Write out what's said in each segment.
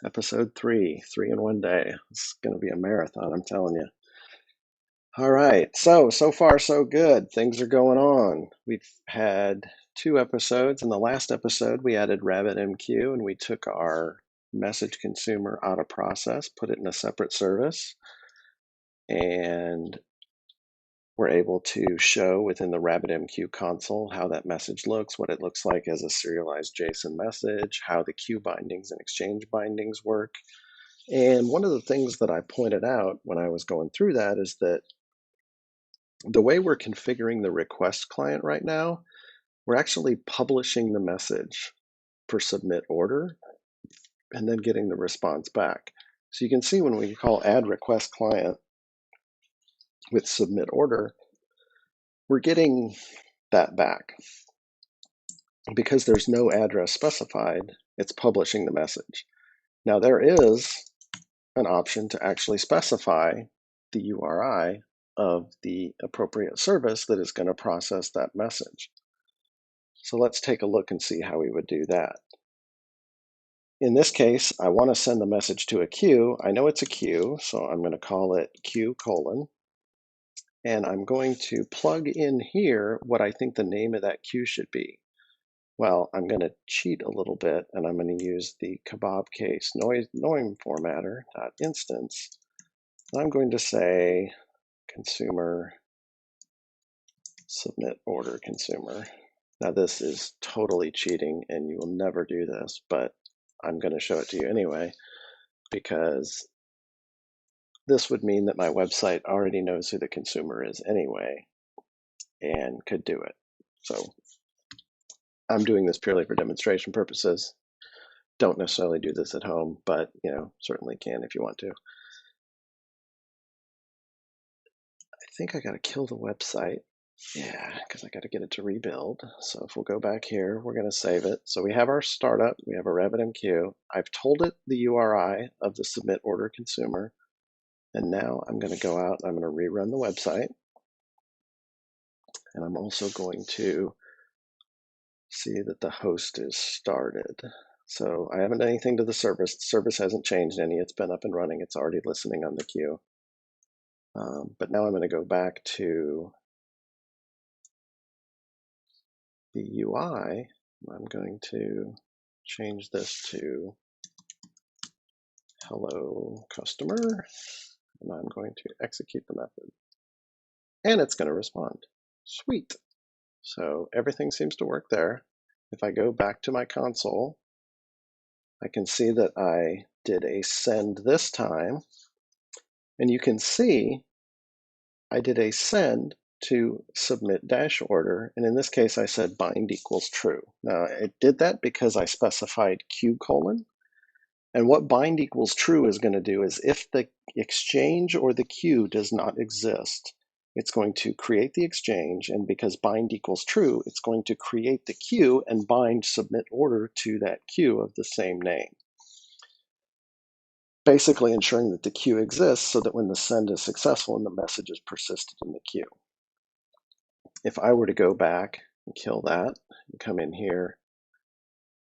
Episode 3, 3 in 1 day. It's going to be a marathon, I'm telling you. All right, so far so good. Things are going on. We've had 2 episodes. In the last episode, we added RabbitMQ and we took our message consumer out of process, put it in a separate service, and we're able to show within the RabbitMQ console how that message looks, what it looks like as a serialized JSON message, how the queue bindings and exchange bindings work. And one of the things that I pointed out when I was going through that is that the way we're configuring the request client right now, we're actually publishing the message for submit order and then getting the response back. So you can see when we call add request client with submit order, we're getting that back. Because there's no address specified, it's publishing the message. Now there is an option to actually specify the URI of the appropriate service that is going to process that message. So let's take a look and see how we would do that. In this case, I want to send the message to a queue. I know it's a queue, so I'm going to call it queue : and I'm going to plug in here what I think the name of that queue should be. Well, I'm going to cheat a little bit, and I'm going to use the kebab case noim formatter.instance. I'm going to say consumer submit order consumer. Now this is totally cheating and you will never do this, but I'm going to show it to you anyway, because this would mean that my website already knows who the consumer is anyway and could do it. So I'm doing this purely for demonstration purposes. Don't necessarily do this at home, but certainly can if you want to. I think I got to kill the website. Yeah, because I got to get it to rebuild. So if we'll go back here, we're going to save it. So we have our startup. We have a RabbitMQ. I've told it the URI of the submit order consumer. And now I'm going to go out and I'm going to rerun the website. And I'm also going to see that the host is started. So I haven't done anything to the service. The service hasn't changed any. It's been up and running. It's already listening on the queue. But now I'm going to go back to the UI. I'm going to change this to hello customer, and I'm going to execute the method. And it's going to respond. Sweet. So everything seems to work there. If I go back to my console, I can see that I did a send this time. And you can see I did a send to submit dash order. And in this case, I said bind equals true. Now, it did that because I specified queue : and what bind equals true is going to do is if the exchange or the queue does not exist, it's going to create the exchange, and because bind equals true, it's going to create the queue and bind submit order to that queue of the same name. Basically ensuring that the queue exists so that when the send is successful and the message is persisted in the queue. If I were to go back and kill that and come in here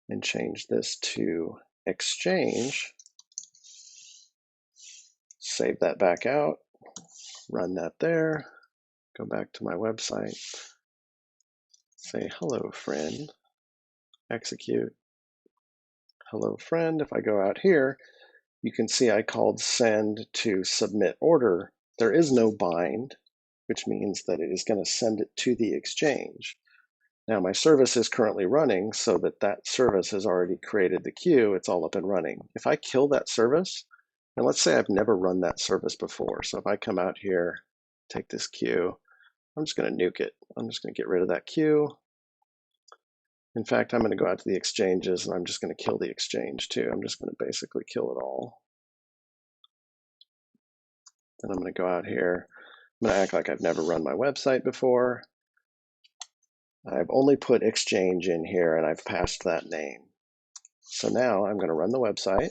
and change this to exchange, save that back out, run that there, go back to my website, say hello friend, execute, hello friend. If I go out here, you can see I called send to submit order. There is no bind, which means that it is going to send it to the exchange. Now my service is currently running so that service has already created the queue. It's all up and running. If I kill that service, and let's say I've never run that service before. So if I come out here, take this queue, I'm just going to nuke it. I'm just going to get rid of that queue. In fact, I'm going to go out to the exchanges and I'm just going to kill the exchange too. I'm just going to basically kill it all. Then I'm going to go out here. I'm going to act like I've never run my website before. I've only put exchange in here and I've passed that name. So now I'm going to run the website.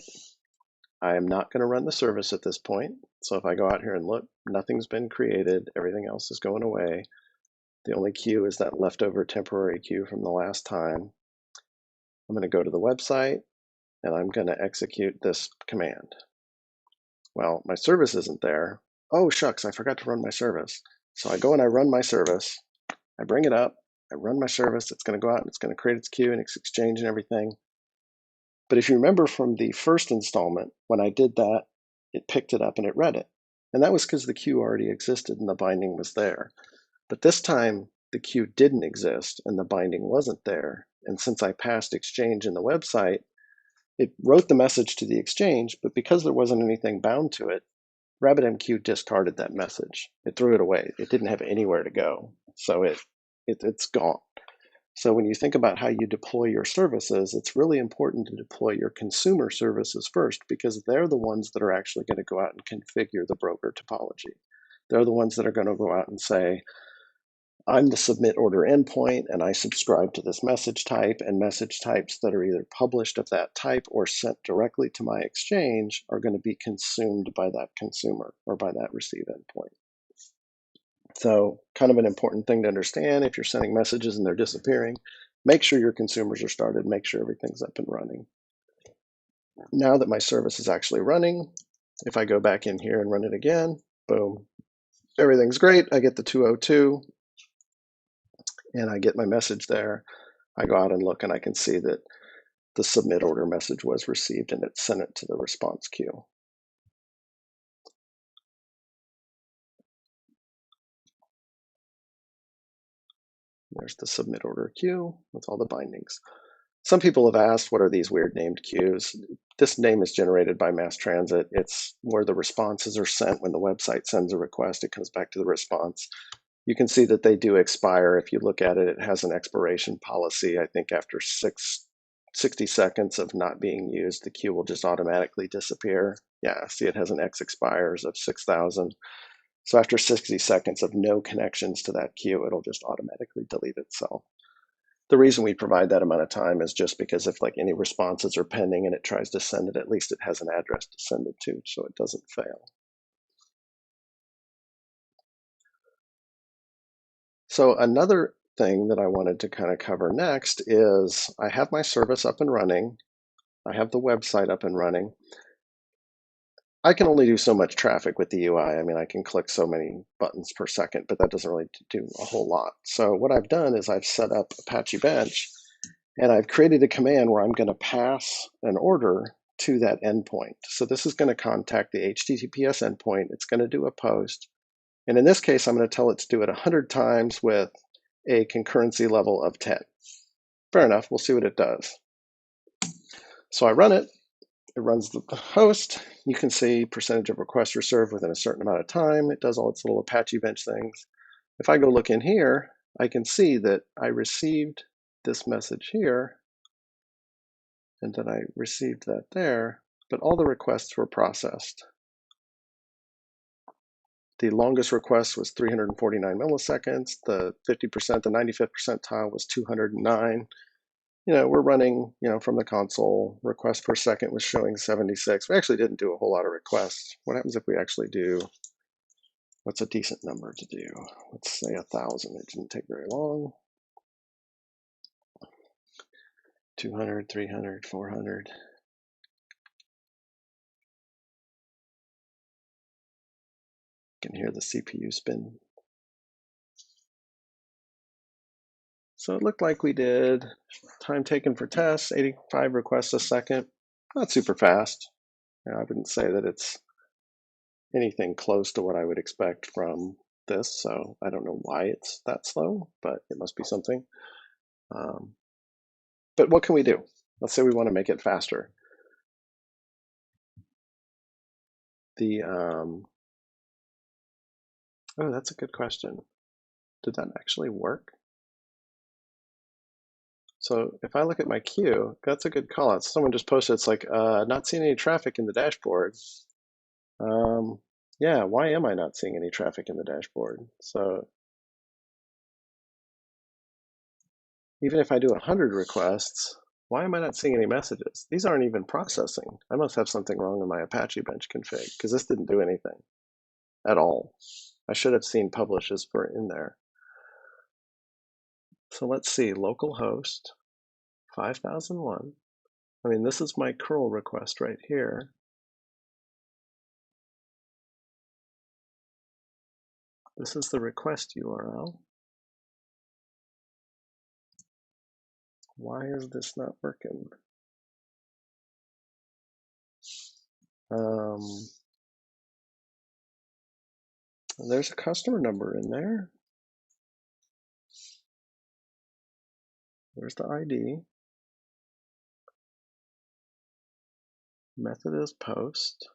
I am not going to run the service at this point. So if I go out here and look, nothing's been created. Everything else is going away. The only queue is that leftover temporary queue from the last time. I'm going to go to the website. and I'm going to execute this command. Well, my service isn't there. Oh, shucks, I forgot to run my service. So I go and I run my service. I bring it up. I run my service. It's going to go out and it's going to create its queue and its exchange and everything. But if you remember from the first installment, when I did that, it picked it up and it read it. And that was because the queue already existed and the binding was there. But this time, the queue didn't exist and the binding wasn't there. And since I passed exchange in the website, it wrote the message to the exchange, but because there wasn't anything bound to it, RabbitMQ discarded that message. It threw it away. It didn't have anywhere to go. So it's gone. So when you think about how you deploy your services, it's really important to deploy your consumer services first, because they're the ones that are actually going to go out and configure the broker topology. They're the ones that are going to go out and say, I'm the submit order endpoint and I subscribe to this message type, and message types that are either published of that type or sent directly to my exchange are going to be consumed by that consumer or by that receive endpoint. So kind of an important thing to understand, if you're sending messages and they're disappearing, make sure your consumers are started, make sure everything's up and running. Now that my service is actually running, if I go back in here and run it again, boom, everything's great. I get the 202 and I get my message there. I go out and look and I can see that the submit order message was received and it sent it to the response queue. There's the submit order queue with all the bindings. Some people have asked, what are these weird named queues? This name is generated by MassTransit. It's where the responses are sent. When the website sends a request, it comes back to the response. You can see that they do expire. If you look at it, it has an expiration policy. I think after 60 seconds of not being used, the queue will just automatically disappear. Yeah, see, it has an X expires of 6,000. So after 60 seconds of no connections to that queue, it'll just automatically delete itself. The reason we provide that amount of time is just because if like any responses are pending and it tries to send it, at least it has an address to send it to, so it doesn't fail. So another thing that I wanted to kind of cover next is I have my service up and running. I have the website up and running. I can only do so much traffic with the UI. I mean, I can click so many buttons per second, but that doesn't really do a whole lot. So what I've done is I've set up Apache Bench, and I've created a command where I'm going to pass an order to that endpoint. So this is going to contact the HTTPS endpoint. It's going to do a post. And in this case, I'm going to tell it to do it 100 times with a concurrency level of 10. Fair enough. We'll see what it does. So I run it. It runs the host. You can see percentage of requests are served within a certain amount of time. It does all its little Apache Bench things. If I go look in here, I can see that I received this message here, and then I received that there, but all the requests were processed. The longest request was 349 milliseconds. The 50%, the 95th percentile was 209. We're running, from the console. Requests per second was showing 76. We actually didn't do a whole lot of requests. What happens if we actually do, what's a decent number to do? Let's say 1,000. It didn't take very long. 200, 300, 400. You can hear the CPU spin. So it looked like we did time taken for tests, 85 requests a second. Not super fast. I wouldn't say that it's anything close to what I would expect from this, so I don't know why it's that slow, but it must be something. But what can we do? Let's say we want to make it faster. Oh, that's a good question. Did that actually work? So if I look at my queue, that's a good call out. Someone just posted, it's like, not seeing any traffic in the dashboard. Yeah, why am I not seeing any traffic in the dashboard? So even if I do 100 requests, why am I not seeing any messages? These aren't even processing. I must have something wrong in my Apache Bench config, because this didn't do anything at all. I should have seen publishes for in there. So let's see, localhost 5001. I mean, this is my curl request right here. This is the request URL. Why is this not working? There's a customer number in there. There's the ID. Method is post.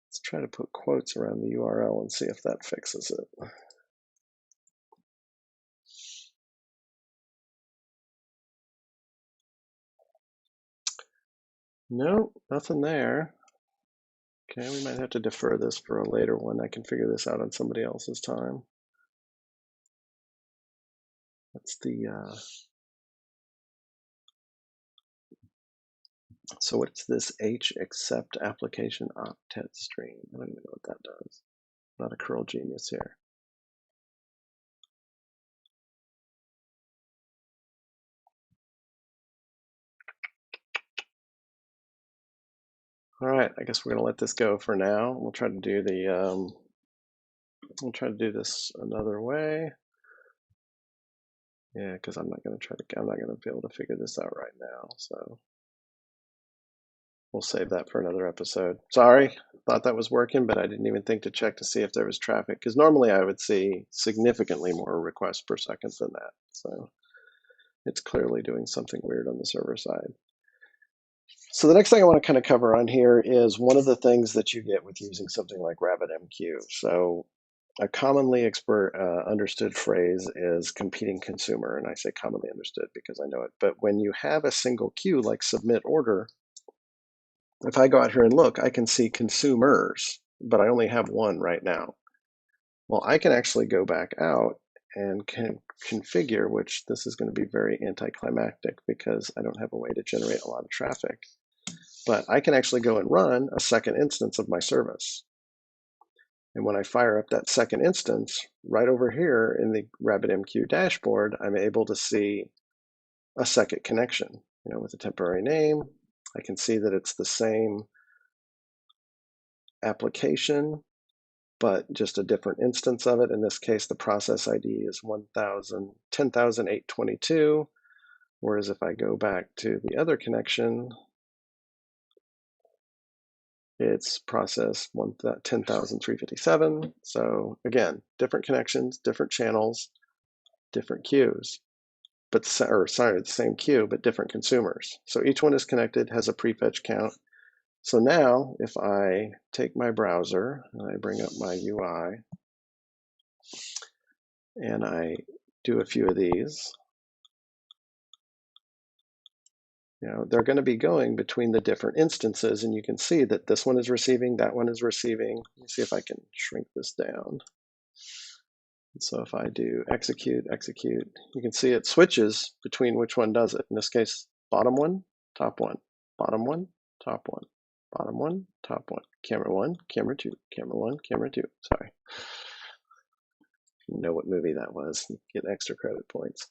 Let's try to put quotes around the URL and see if that fixes it. Nope, nothing there. Okay, we might have to defer this for a later one. I can figure this out on somebody else's time. That's the, so what's this H accept application octet stream? I don't even know what that does. Not a curl genius here. All right, I guess we're gonna let this go for now. We'll try to do the, we'll try to do this another way. Yeah, because I'm not gonna be able to figure this out right now. So we'll save that for another episode. Sorry, thought that was working, but I didn't even think to check to see if there was traffic, because normally I would see significantly more requests per second than that. So it's clearly doing something weird on the server side. So the next thing I want to kind of cover on here is one of the things that you get with using something like RabbitMQ. So a commonly understood phrase is competing consumer, and I say commonly understood because I know it. But when you have a single queue like submit order, if I go out here and look, I can see consumers, but I only have one right now. Well, I can actually go back out and can configure, which this is going to be very anticlimactic because I don't have a way to generate a lot of traffic. But I can actually go and run a second instance of my service. And when I fire up that second instance, right over here in the RabbitMQ dashboard, I'm able to see a second connection, with a temporary name. I can see that it's the same application, but just a different instance of it. In this case, the process ID is 10,822, whereas if I go back to the other connection, it's process 10,357. So again, different connections, different channels, different queues, but the same queue, but different consumers. So each one is connected, has a prefetch count. So now if I take my browser and I bring up my UI and I do a few of these, they're going to be going between the different instances, and you can see that this one is receiving, that one is receiving. Let me see if I can shrink this down. So if I do execute, you can see it switches between which one does it. In this case, bottom one, top one, bottom one, top one, bottom one, top one, camera one, camera two, camera one, camera two. Sorry. You know what movie that was. You get extra credit points.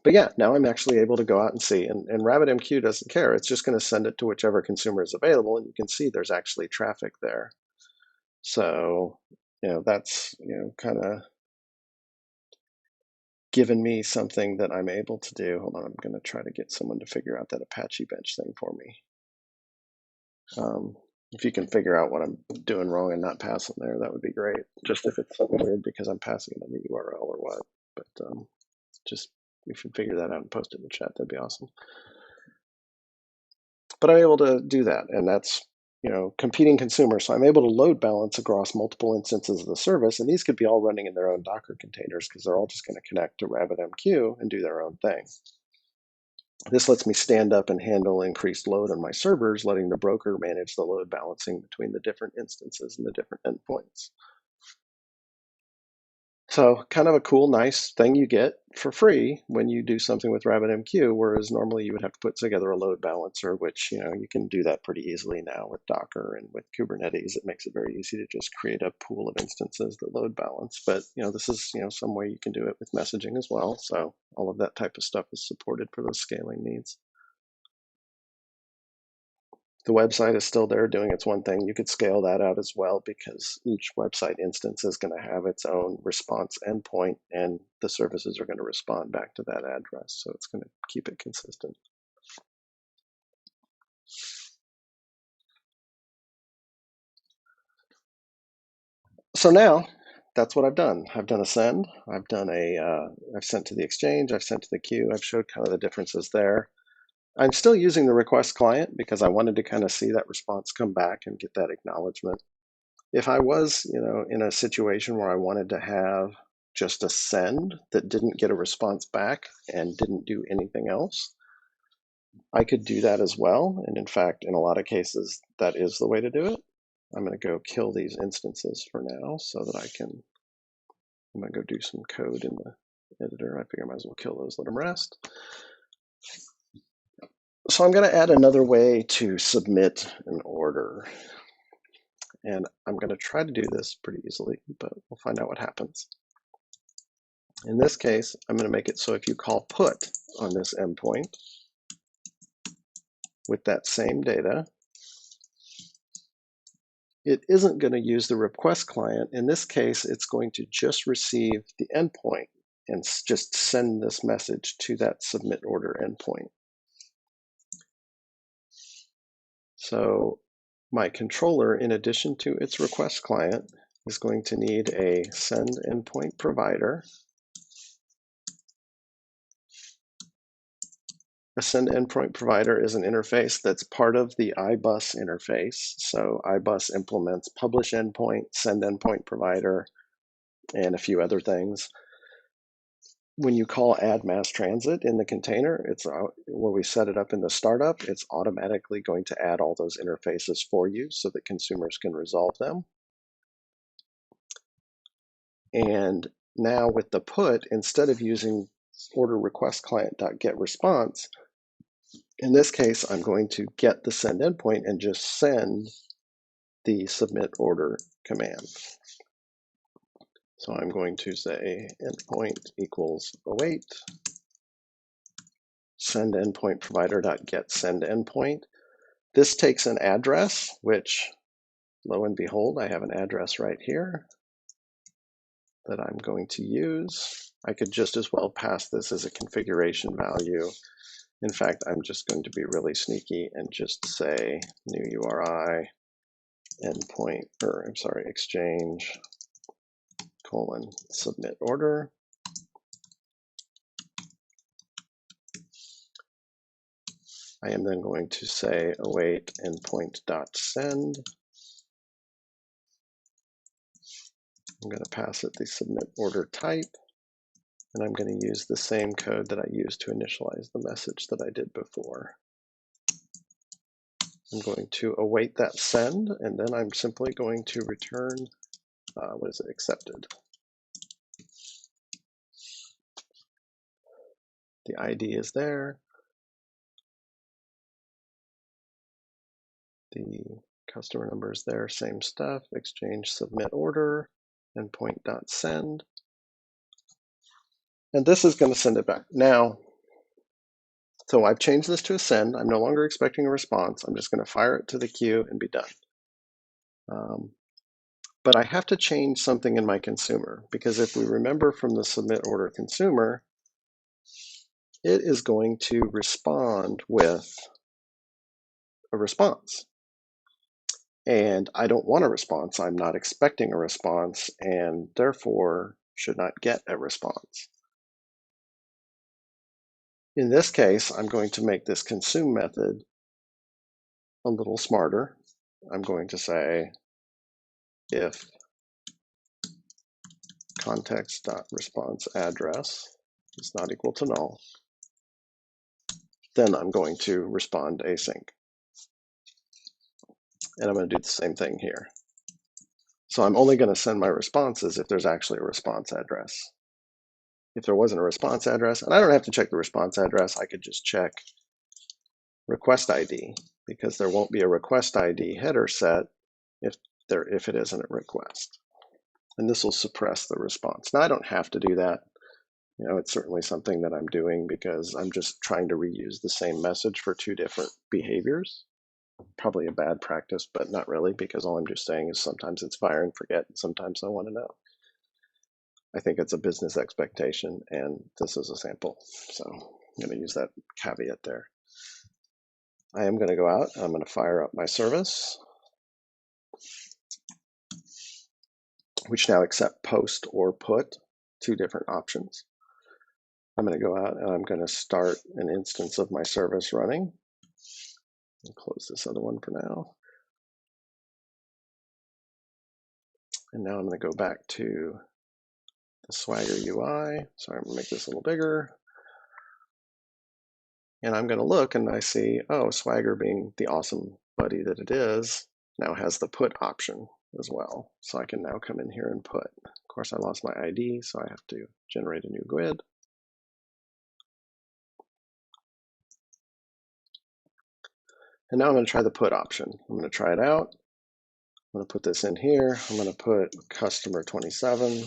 But yeah, now I'm actually able to go out and see, and RabbitMQ doesn't care. It's just going to send it to whichever consumer is available, and you can see there's actually traffic there. So, that's, kind of given me something that I'm able to do. Hold on, I'm going to try to get someone to figure out that Apache Bench thing for me. If you can figure out what I'm doing wrong and not passing there, that would be great. Just if it's something weird because I'm passing it on the URL or what. But just if you figure that out and post it in the chat, that'd be awesome. But I'm able to do that, and that's competing consumers. So I'm able to load balance across multiple instances of the service, and these could be all running in their own Docker containers because they're all just going to connect to RabbitMQ and do their own thing. This lets me stand up and handle increased load on my servers, letting the broker manage the load balancing between the different instances and the different endpoints. So kind of a cool, nice thing you get for free when you do something with RabbitMQ, whereas normally you would have to put together a load balancer, which, you can do that pretty easily now with Docker and with Kubernetes. It makes it very easy to just create a pool of instances that load balance. But, this is, some way you can do it with messaging as well. So all of that type of stuff is supported for those scaling needs. The website is still there doing its one thing. You could scale that out as well because each website instance is going to have its own response endpoint, and the services are going to respond back to that address. So it's going to keep it consistent. So now that's what I've done. I've done a send. I've sent to the exchange. I've sent to the queue. I've showed kind of the differences there. I'm still using the request client because I wanted to kind of see that response come back and get that acknowledgement. If I was, in a situation where I wanted to have just a send that didn't get a response back and didn't do anything else, I could do that as well. And in fact, in a lot of cases, that is the way to do it. I'm going to go kill these instances for now so that I'm going to go do some code in the editor. I figure I might as well kill those, let them rest. So I'm going to add another way to submit an order. And I'm going to try to do this pretty easily, but we'll find out what happens. In this case, I'm going to make it so if you call put on this endpoint with that same data, it isn't going to use the request client. In this case, it's going to just receive the endpoint and just send this message to that submit order endpoint. So my controller, in addition to its request client, is going to need a send endpoint provider. A send endpoint provider is an interface that's part of the iBus interface. So iBus implements publish endpoint, send endpoint provider, and a few other things. When you call add MassTransit in the container, it's where we set it up in the startup, it's automatically going to add all those interfaces for you so that consumers can resolve them. And now with the put, instead of using order request client.getResponse, in this case, I'm going to get the send endpoint and just send the submit order command. So I'm going to say endpoint equals await send endpoint provider.get send endpoint. This takes an address, which lo and behold, I have an address right here that I'm going to use. I could just as well pass this as a configuration value. In fact, I'm just going to be really sneaky and just say new URI endpoint, or I'm sorry, exchange submit order. I am then going to say await endpoint.send. I'm going to pass it the submit order type, and I'm going to use the same code that I used to initialize the message that I did before. I'm going to await that send, and then I'm simply going to return, accepted. The ID is there. The customer number is there, same stuff, exchange submit order, endpoint.send. And this is going to send it back. Now, so I've changed this to a send. I'm no longer expecting a response. I'm just going to fire it to the queue and be done. But I have to change something in my consumer, because if we remember from the submit order consumer, it is going to respond with a response. And I don't want a response. I'm not expecting a response, and therefore should not get a response. In this case, I'm going to make this consume method a little smarter. I'm going to say if context.response address is not equal to null, then I'm going to respond async. And I'm going to do the same thing here. So I'm only going to send my responses if there's actually a response address. If there wasn't a response address, and I don't have to check the response address, I could just check request ID, because there won't be a request ID header set if it isn't a request. And this will suppress the response. Now I don't have to do that. It's certainly something that I'm doing because I'm just trying to reuse the same message for two different behaviors. Probably a bad practice, but not really, because all I'm just saying is sometimes it's fire and forget, and sometimes I want to know. I think it's a business expectation, and this is a sample. So I'm going to use that caveat there. I am going to go out, I'm going to fire up my service, which now accept post or put, two different options. I'm going to go out and I'm going to start an instance of my service running. I'll close this other one for now. And now I'm going to go back to the Swagger UI. Sorry, I'm going to make this a little bigger. And I'm going to look and I see, oh, Swagger, being the awesome buddy that it is, now has the put option as well. So I can now come in here and put. Of course, I lost my ID, so I have to generate a new GUID. And now I'm going to try the put option. I'm going to try it out. I'm going to put this in here. I'm going to put customer 27.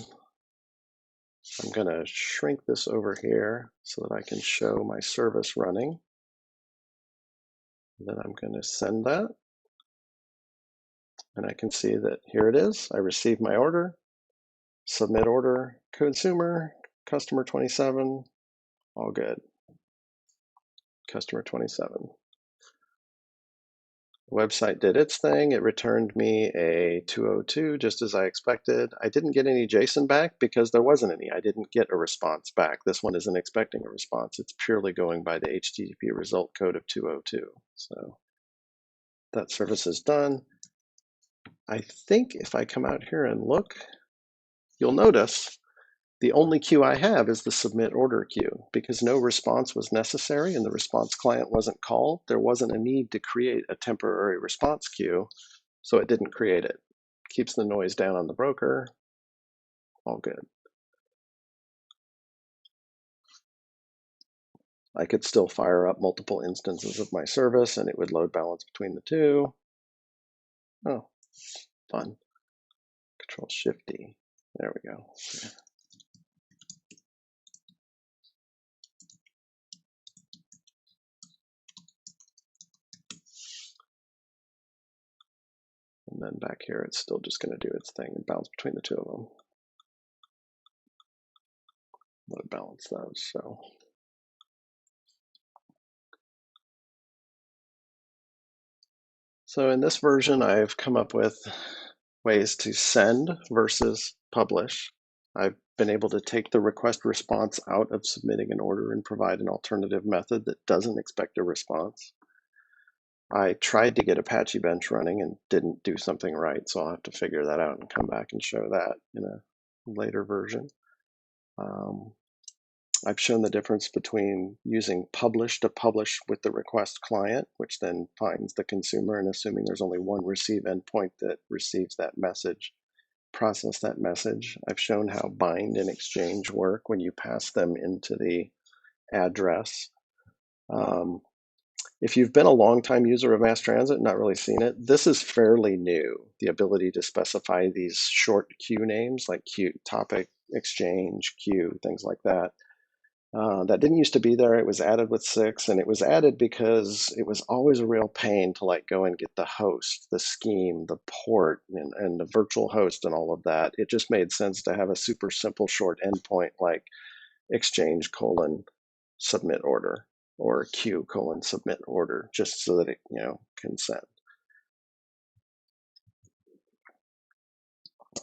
I'm going to shrink this over here so that I can show my service running. Then I'm going to send that. And I can see that here it is. I received my order, submit order, consumer, customer 27, all good. Customer 27. The website did its thing. It returned me a 202 just as I expected. I didn't get any JSON back because there wasn't any. I didn't get a response back. This one isn't expecting a response. It's purely going by the HTTP result code of 202. So that service is done. I think if I come out here and look, you'll notice the only queue I have is the submit order queue. Because no response was necessary and the response client wasn't called, there wasn't a need to create a temporary response queue, so it didn't create it. Keeps the noise down on the broker, all good. I could still fire up multiple instances of my service and it would load balance between the two. Oh, fun. Control-Shift-D. There we go. Yeah. And then back here, it's still just going to do its thing and bounce between the two of them. Let it balance those. So in this version, I've come up with ways to send versus publish. I've been able to take the request response out of submitting an order and provide an alternative method that doesn't expect a response. I tried to get Apache Bench running and didn't do something right, so I'll have to figure that out and come back and show that in a later version. I've shown the difference between using publish to publish with the request client, which then finds the consumer, and assuming there's only one receive endpoint that receives that message, process that message. I've shown how bind and exchange work when you pass them into the address. If you've been a long-time user of MassTransit and not really seen it, this is fairly new. The ability to specify these short queue names like queue, topic, exchange, queue, things like that. That didn't used to be there. It was added with 6, and it was added because it was always a real pain to like go and get the host, the scheme, the port, and the virtual host and all of that. It just made sense to have a super simple short endpoint like exchange : submit order or queue : submit order, just so that it can send.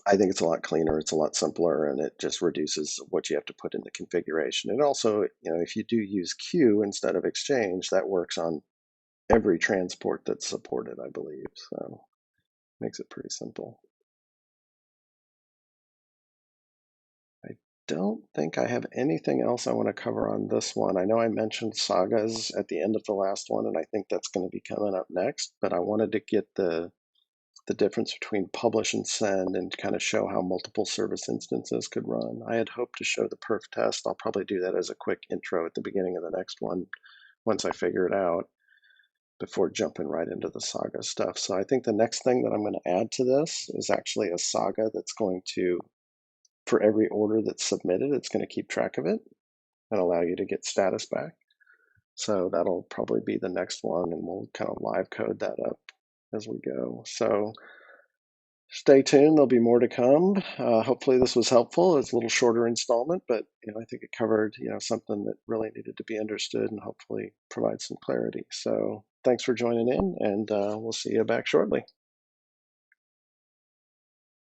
I think it's a lot cleaner, it's a lot simpler, and it just reduces what you have to put in the configuration. And also, if you do use queue instead of exchange, that works on every transport that's supported, I believe. So makes it pretty simple. I don't think I have anything else I want to cover on this one. I know I mentioned sagas at the end of the last one, and I think that's going to be coming up next, but I wanted to get the the difference between publish and send and kind of show how multiple service instances could run. I had hoped to show the perf test. I'll probably do that as a quick intro at the beginning of the next one once I figure it out before jumping right into the Saga stuff. So I think the next thing that I'm going to add to this is actually a Saga that's going to, for every order that's submitted, it's going to keep track of it and allow you to get status back. So that'll probably be the next one, and we'll kind of live code that up as we go. So stay tuned, there'll be more to come. Hopefully this was helpful. It's a little shorter installment, but I think it covered something that really needed to be understood and hopefully provide some clarity. So thanks for joining in, and we'll see you back shortly.